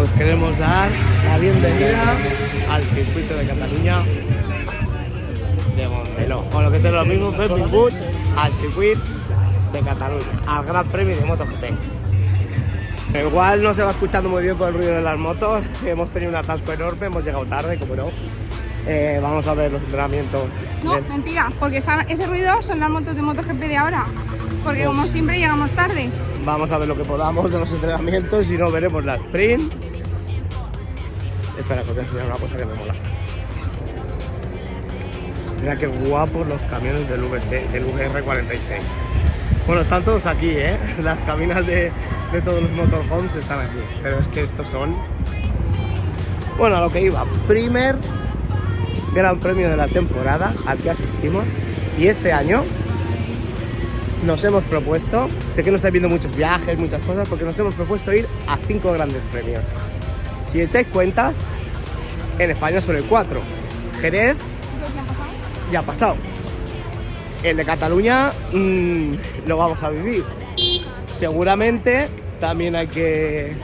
os queremos dar la bienvenida al circuito de Cataluña de Montmeló, o lo que sea lo mismo, benvinguts al circuito de Cataluña, al Gran Premio de MotoGP. Igual no se va escuchando muy bien por el ruido de las motos, hemos tenido un atasco enorme, hemos llegado tarde, como no. Vamos a ver los entrenamientos. No, mentira, porque ese ruido son las motos de MotoGP de ahora, porque pues, como siempre llegamos tarde. Vamos a ver lo que podamos de los entrenamientos, si no veremos la sprint. Espera, que os voy a enseñar una cosa que me mola. Mira qué guapos los camiones del VC, del VR46. Bueno, están todos aquí, ¿eh? Las cabinas de todos los motorhomes están aquí. Pero es que estos son... Bueno, a lo que iba. Primer Gran Premio de la temporada al que asistimos. Y este año nos hemos propuesto... Sé que no estáis viendo muchos viajes, muchas cosas, porque nos hemos propuesto ir a 5 grandes premios. Si echáis cuentas, en España solo hay 4. Jerez... ya ha pasado. El de Cataluña lo vamos a vivir. Seguramente también hay que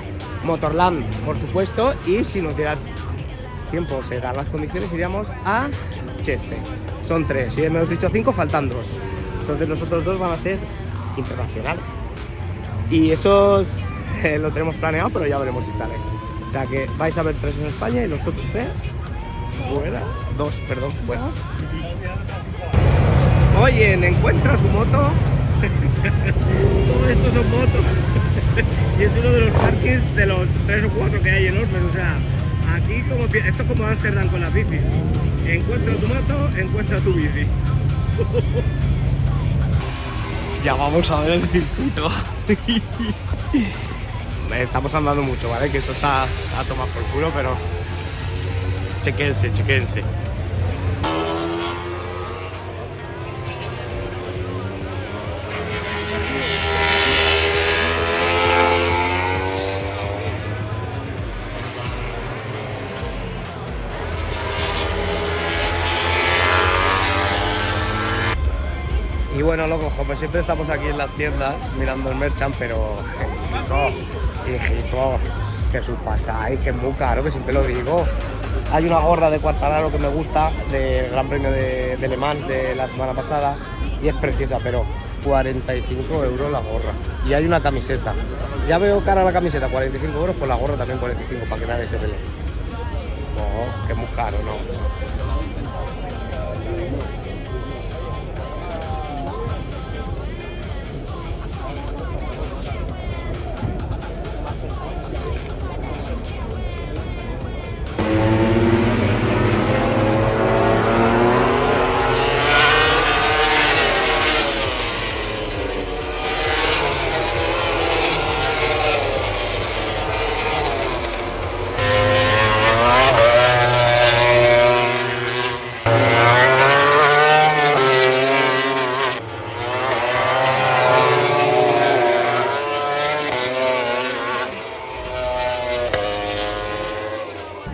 Motorland, por supuesto, y si nos diera tiempo, se dan las condiciones, iríamos a Cheste. Son 3, si hemos dicho 5, faltan 2. Entonces los otros 2 van a ser internacionales. Y esos lo tenemos planeado, pero ya veremos si sale. O sea que vais a ver 3 en España y los otros 3 fuera. 2, perdón, fuera. Oye, ¿encuentras tu moto? Todo esto son motos. Y es uno de los parques de los 3 o 4 que hay enormes. O sea, aquí como esto es como Amsterdam con las bicis. Encuentra tu moto, encuentra tu bici. Ya vamos a ver el circuito. Estamos andando mucho, ¿vale? Que esto está a tomar por culo, pero chequense. Y bueno, loco, como siempre estamos aquí en las tiendas mirando el merchant, pero hijito, que su pasáis, que es muy caro, que siempre lo digo. Hay una gorra de Quartararo que me gusta, del Gran Premio de Le Mans de la semana pasada, y es preciosa, pero 45 euros la gorra. Y hay una camiseta. Ya veo cara la camiseta, 45 euros, pues la gorra también 45, para que nadie se pelee. No, que es muy caro, no.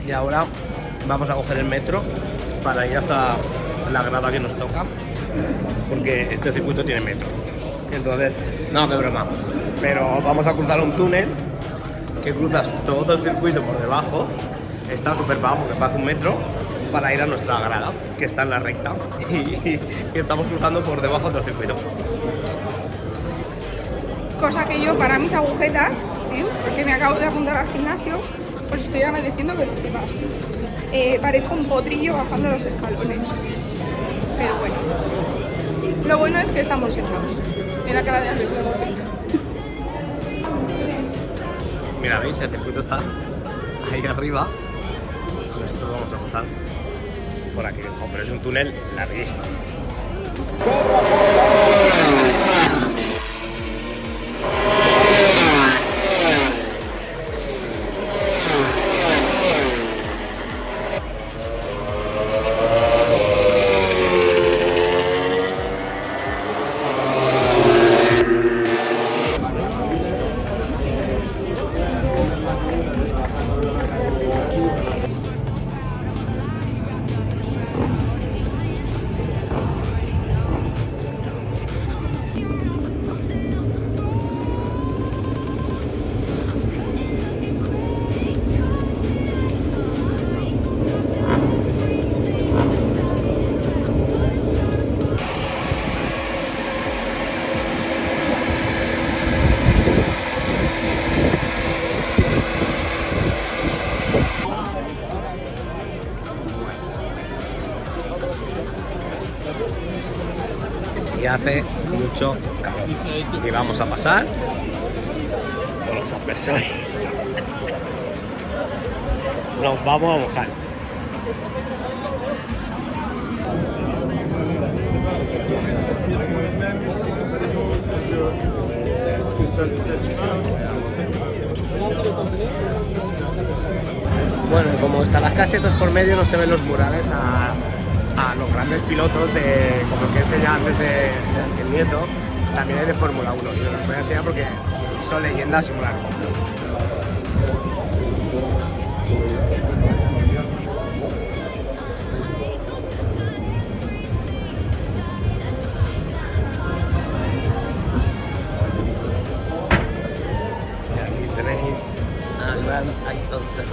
Y ahora vamos a coger el metro para ir hasta la grada que nos toca, porque este circuito tiene metro. Entonces, no, qué broma. Pero vamos a cruzar un túnel que cruzas todo el circuito por debajo. Está súper bajo porque pasa un metro para ir a nuestra grada, que está en la recta. Y estamos cruzando por debajo del circuito. Cosa que yo, para mis agujetas, porque me acabo de apuntar al gimnasio, pues estoy agradeciendo que lo sepas. Parezco un potrillo bajando los escalones. Pero bueno. Lo bueno es que estamos sentados. Mira la cara de Alberto. Mira, veis, el circuito está ahí arriba. Nosotros vamos a pasar por aquí. Pero es un túnel larguísimo. hace mucho calor. Y vamos a pasar por los aspersores. Nos vamos a mojar. Bueno, como están las casetas por medio, no se ven los murales a los grandes pilotos de, como que enseñaba antes de el nieto, también hay de Fórmula 1. Y os los voy a enseñar porque son leyendas y murales. Y aquí tenéis al gran Ayrton Senna.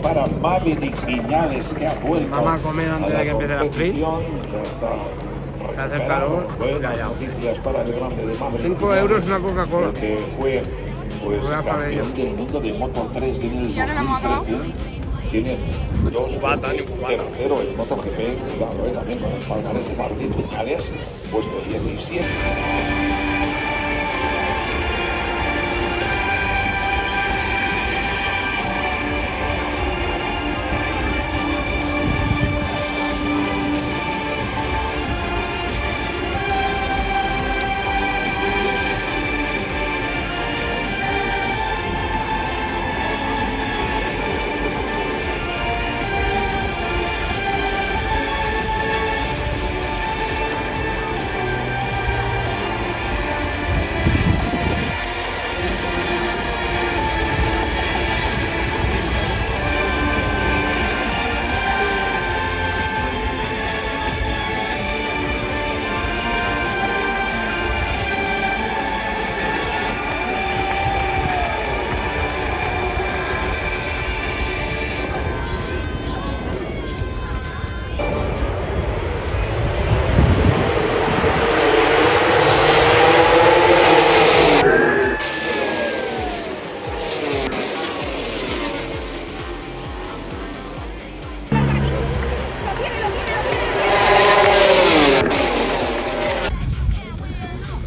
Para Maverick Viñales, que ha vuelto. Vamos a comer antes de que empiece la sprint. Que hace calor. Ya. 5 euros una Coca-Cola. Que fue campeón del mundo de Moto 3 en el 2013. Tiene 2 tercero en MotoGP, cuidado, también con el palmarés de Maverick Viñales, puesto 17.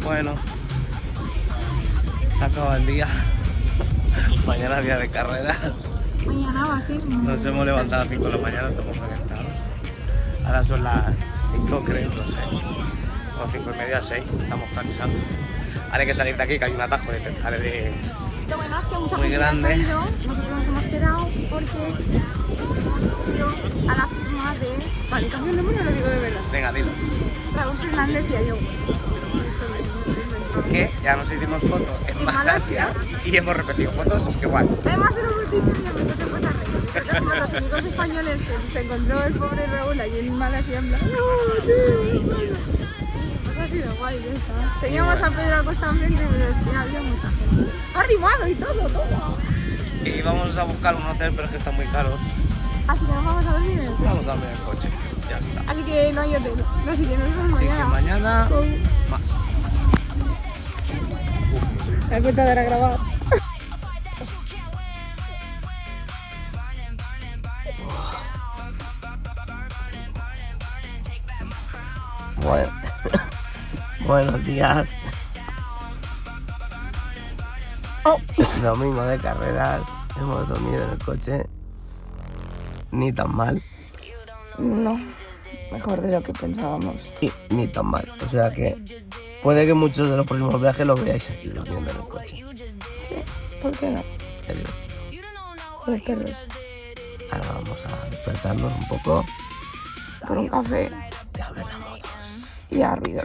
Bueno, se acaba el día. Mañana día de carrera. Mañana va a ser. Nos hemos levantado a las 5 de la mañana, estamos conectados. Ahora son las 5, creo, no sé. Son 5 y media, 6, estamos cansados. Ahora hay que salir de aquí, que hay un atajo de Lo bueno es que mucha muy gente ya se grande. ha ido, nosotros nos hemos quedado porque hemos ido a la firma de... Vale, cambio el nombre, lo digo de verdad. Venga, dilo. Raúl Fernández y yo. Que ya nos hicimos fotos en En Malasia y hemos repetido fotos igual. Además se lo hemos dicho y a veces se pasa récord. Porque somos los únicos españoles que se encontró el pobre Raúl allí en Malasia en plan... ¡No, tío! Y pues ha sido guay, ya está. Teníamos a Pedro Acosta enfrente, pero es que había mucha gente. Ha rimado y todo. Y vamos a buscar un hotel, pero es que está muy caro. Así que nos vamos a dormir en el coche. Vamos a dormir en el coche, ya está. Así que no hay hotel. Así que nos vemos Así que mañana. mañana Con... más. Me he vuelto a dar a grabar. Bueno, buenos días. Domingo de carreras. Hemos dormido en el coche. Ni tan mal. No, mejor de lo que pensábamos. Y ni tan mal. O sea que puede que muchos de los próximos viajes los veáis aquí durmiendo en el coche. Sí, ¿por qué no? Los perros. Ahora vamos a despertarnos un poco. Por un café. Y a ver las motos. Y a ruido.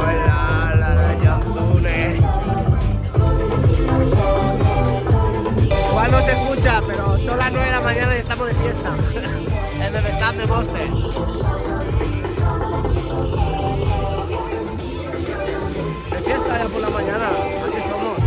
Hola, la Yandune. Igual no se escucha, pero son las 9 de la mañana y estamos de fiesta. En el stand de Monster. De fiesta ya por la mañana, así somos.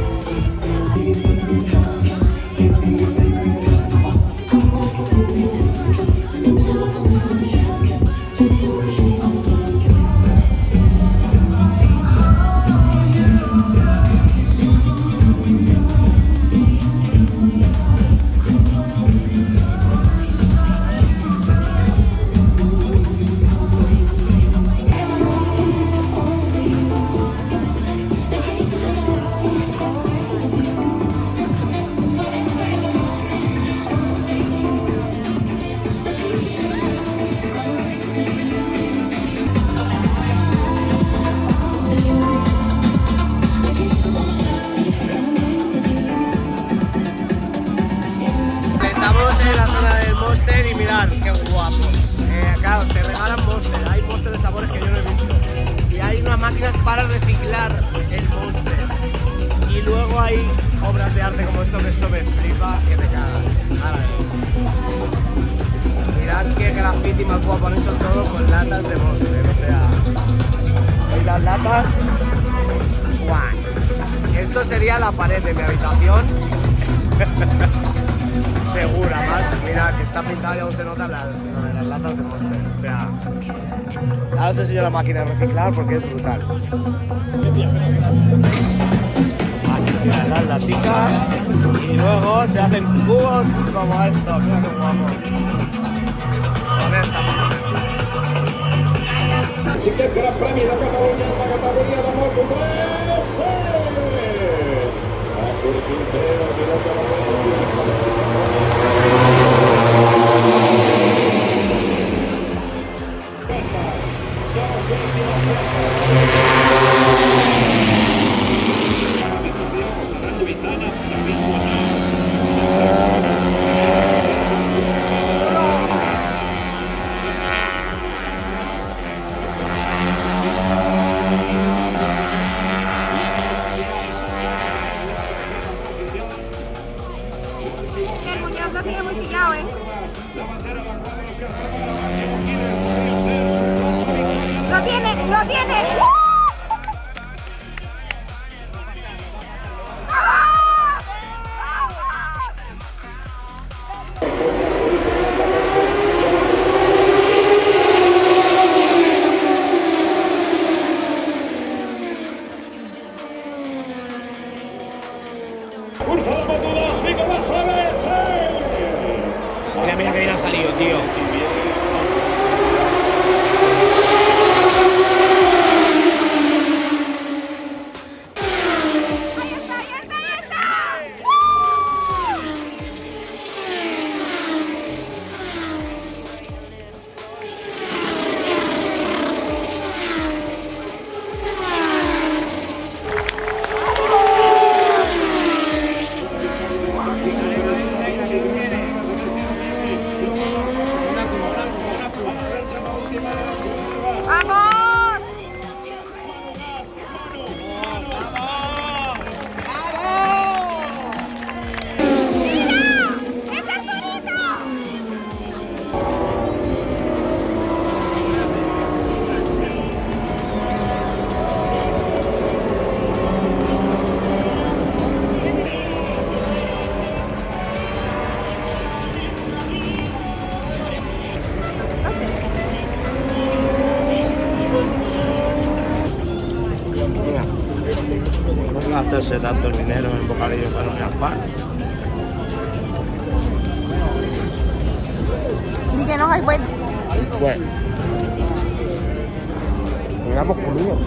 Y mirad, qué guapo. Claro, te regalan Monster, hay Monster de sabores que yo no he visto. Y hay unas máquinas para reciclar el Monster. Y luego hay obras de arte como esto, que esto me flipa, que te cagas. Mirad qué graffiti más guapo, han hecho todo con latas de Monster, o sea... ¿Veis las latas? ¡Guau! Esto sería la pared de mi habitación. Segura más, mira que está pintada y aún se nota las latas de Monster, o sea, ahora os enseño la máquina de reciclar porque es brutal. Aquí tienen las laticas y luego se hacen cubos como estos, mira qué guapo. Con esta máquina. Así que el Gran Premio de Cataluña en la categoría de Moto 3. A su quintero, piloto de la El muñeco lo tiene muy pillado, ¡Lo tiene! cursa de Moto 2, Nicolás Suárez. Mira que bien ha salido, tío. Gastarse tanto dinero en bocadillos para no gaspar. Di que no hay buen. Bueno, digamos conmigo.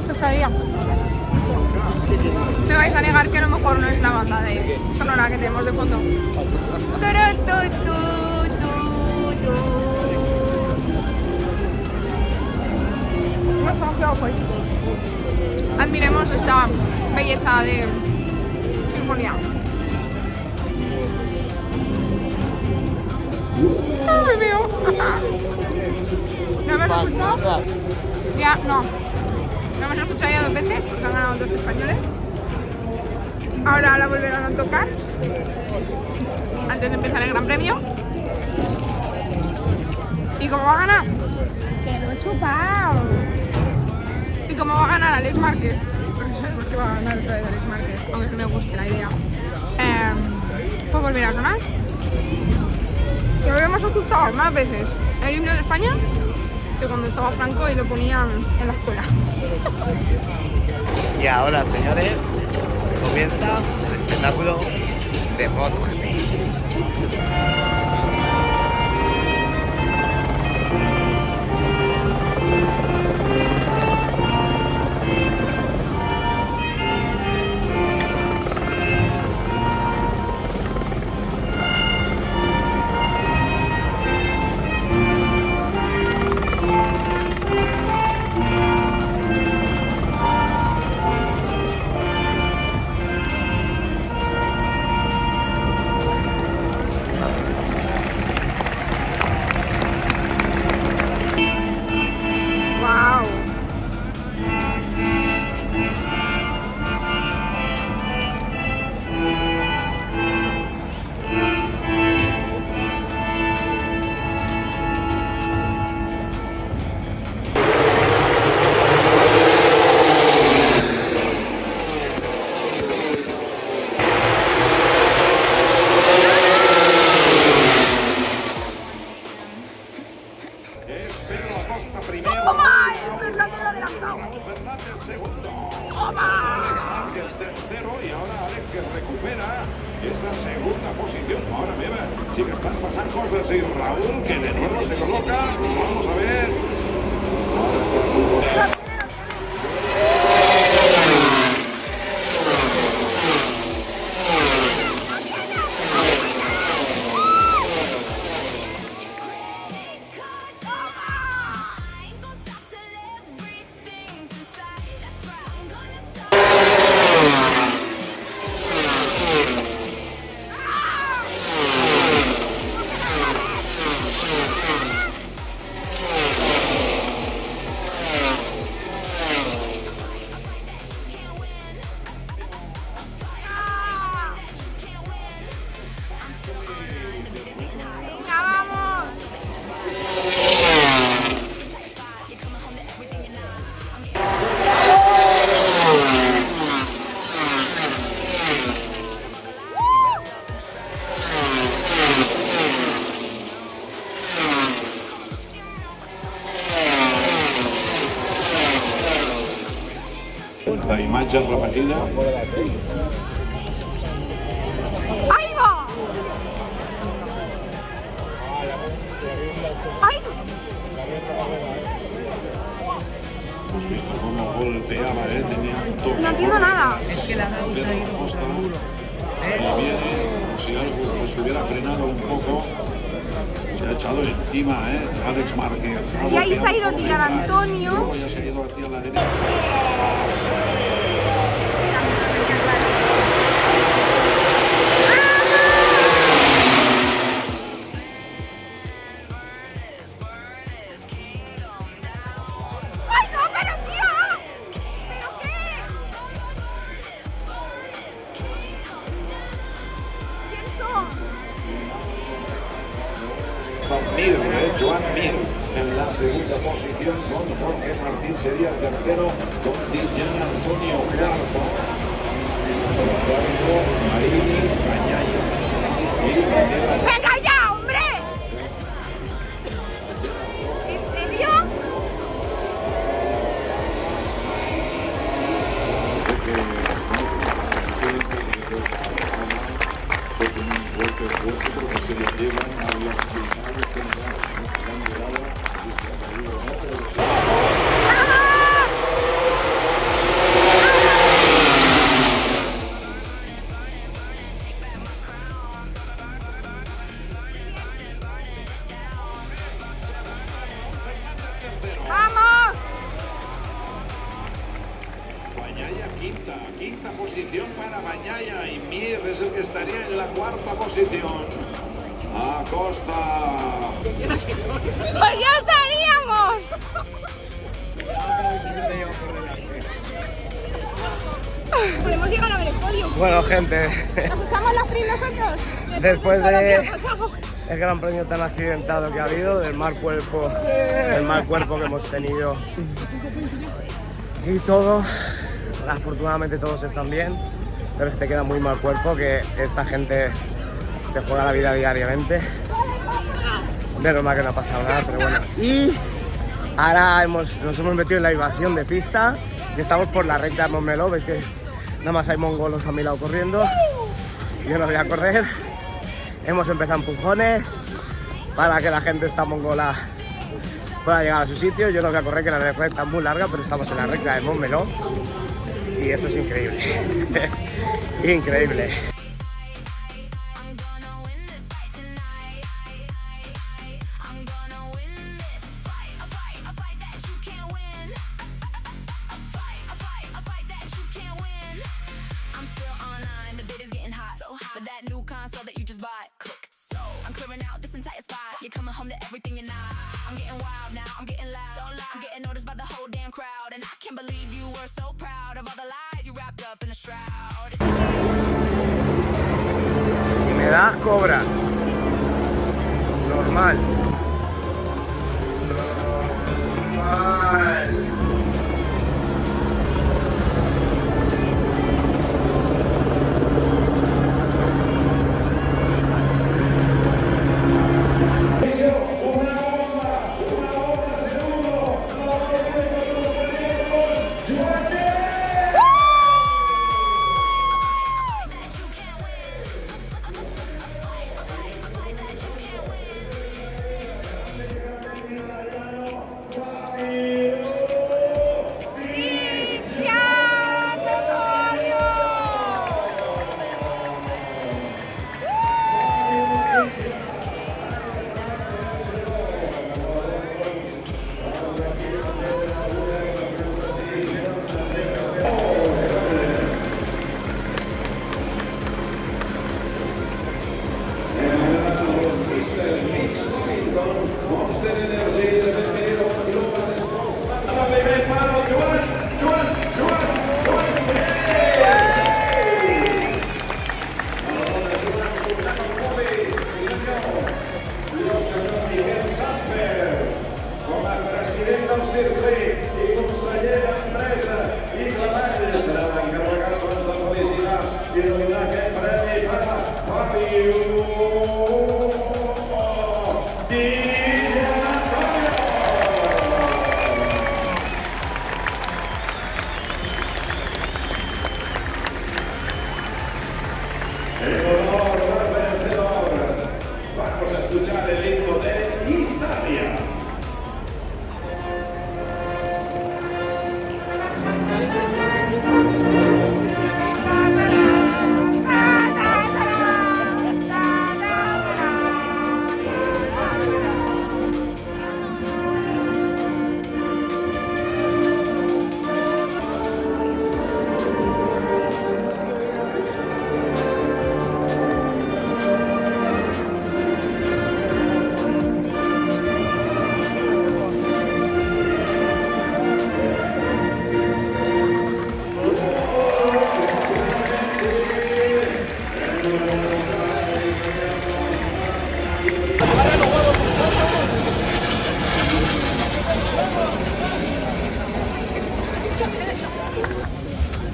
Tocaría. Me vais a negar que a lo mejor no es la banda de sonora que tenemos de fondo. Admiremos esta belleza de sinfonía. ¡Ah, me veo! ¿No me has escuchado? Ya, no. No me has escuchado ya 2 veces porque han ganado 2 españoles. Ahora la volverán a tocar antes de empezar el Gran Premio. ¿Y cómo va a ganar? ¡Que lo he chupado! ¿Y cómo va a ganar Alex Márquez? Porque sé por qué va a ganar otra vez Alex Márquez, aunque no me guste la idea. Pues volverá a sonar. Que lo hemos escuchado más veces el himno de España que cuando estaba Franco y lo ponían en la escuela. Y ahora, señores, comienza el espectáculo de MotoGP. Esa segunda posición. Ahora mira, sí que están pasando cosas y Raúl, que de nuevo se coloca. Vamos a ver. La imatge repetida. ¡Ahí va! ¡Ay! Hemos visto cómo golpeaba, tenía un toque. No entiendo nada. Es que la Costa y viene, si algo se hubiera frenado un poco, se ha echado encima, Alex Márquez. Y ahí se ha ido Tirar Antonio. Luego ya se ha ido hacia la derecha. Mir, Joan Mir en la segunda posición, con Jorge Martín sería el tercero, con DJ Antonio cuarto, Marini, Cañayo y ¡Venga ya, hombre! ¿En serio? se lo llevan a las finales que Bañaya quinta posición para Bañaya y Mir es el que estaría en la cuarta posición. Acosta. ¡Pues ya estaríamos! Podemos llegar a ver el podio. Bueno, gente, ¿Nos echamos la free nosotros? después todo lo que de ha pasado. el gran premio tan accidentado que ha habido, del mal cuerpo que hemos tenido y todo, afortunadamente todos están bien, pero es que te queda muy mal cuerpo, que esta gente se juega la vida diariamente. Menos mal que no ha pasado nada, pero bueno. Y ahora nos hemos metido en la invasión de pista y estamos por la recta de Montmeló. Veis que nada más hay mongolos a mi lado corriendo. Yo no voy a correr. Hemos empezado empujones para que la gente esta mongola pueda llegar a su sitio. Yo no voy a correr, que la recta es muy larga, pero estamos en la recta de Montmeló y esto es increíble. Increíble. Si me das, cobras. Normal. Normal.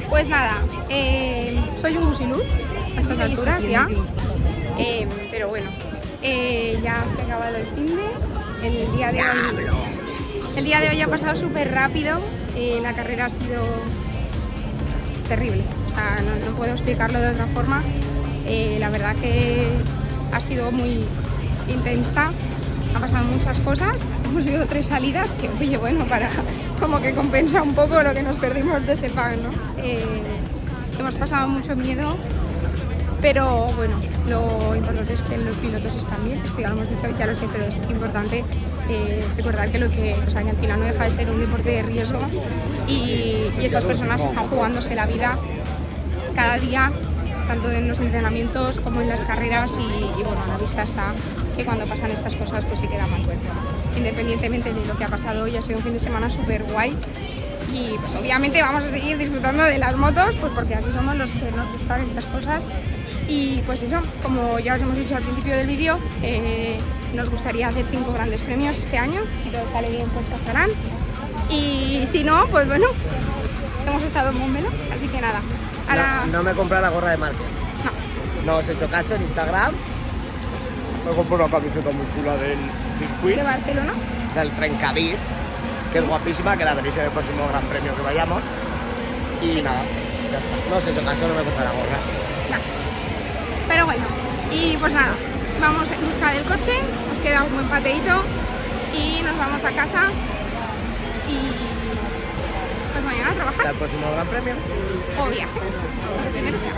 Pues nada, soy un gusiluz a estas alturas ya, pero bueno, ya se ha acabado el finde. El día de hoy ha pasado súper rápido, la carrera ha sido terrible, o sea, no puedo explicarlo de otra forma. La verdad que ha sido muy intensa, han pasado muchas cosas, hemos vivido 3 salidas que, oye, bueno, para como que compensa un poco lo que nos perdimos de ese pack, ¿no? Hemos pasado mucho miedo, Pero bueno, lo importante es que los pilotos están bien. Esto ya lo hemos dicho, ya lo sé, pero es importante recordar que que al final no deja de ser un deporte de riesgo y esas personas están jugándose la vida cada día, tanto en los entrenamientos como en las carreras y bueno, a la vista está que cuando pasan estas cosas pues sí queda mal cuerpo. Independientemente de lo que ha pasado hoy, ha sido un fin de semana súper guay y pues obviamente vamos a seguir disfrutando de las motos pues porque así somos los que nos gustan estas cosas y pues eso, como ya os hemos dicho al principio del vídeo, nos gustaría hacer 5 grandes premios este año. Si todo sale bien pues pasarán y si no, pues bueno, hemos estado en Montmeló, así que nada. Ahora... No me compré la gorra de marca. No os he hecho caso en Instagram. Me compré una camiseta muy chula del circuit. ¿De Barcelona? Del Trencadís, que es guapísima, que la veréis en el próximo gran premio que vayamos. Y nada, ya está. No os he hecho caso, no me compré la gorra. No. Pero bueno, y pues nada, vamos a buscar el coche, nos queda un buen pateíto y nos vamos a casa y pues mañana a trabajar. Hasta el próximo gran premio. O viaje, lo que primero sea.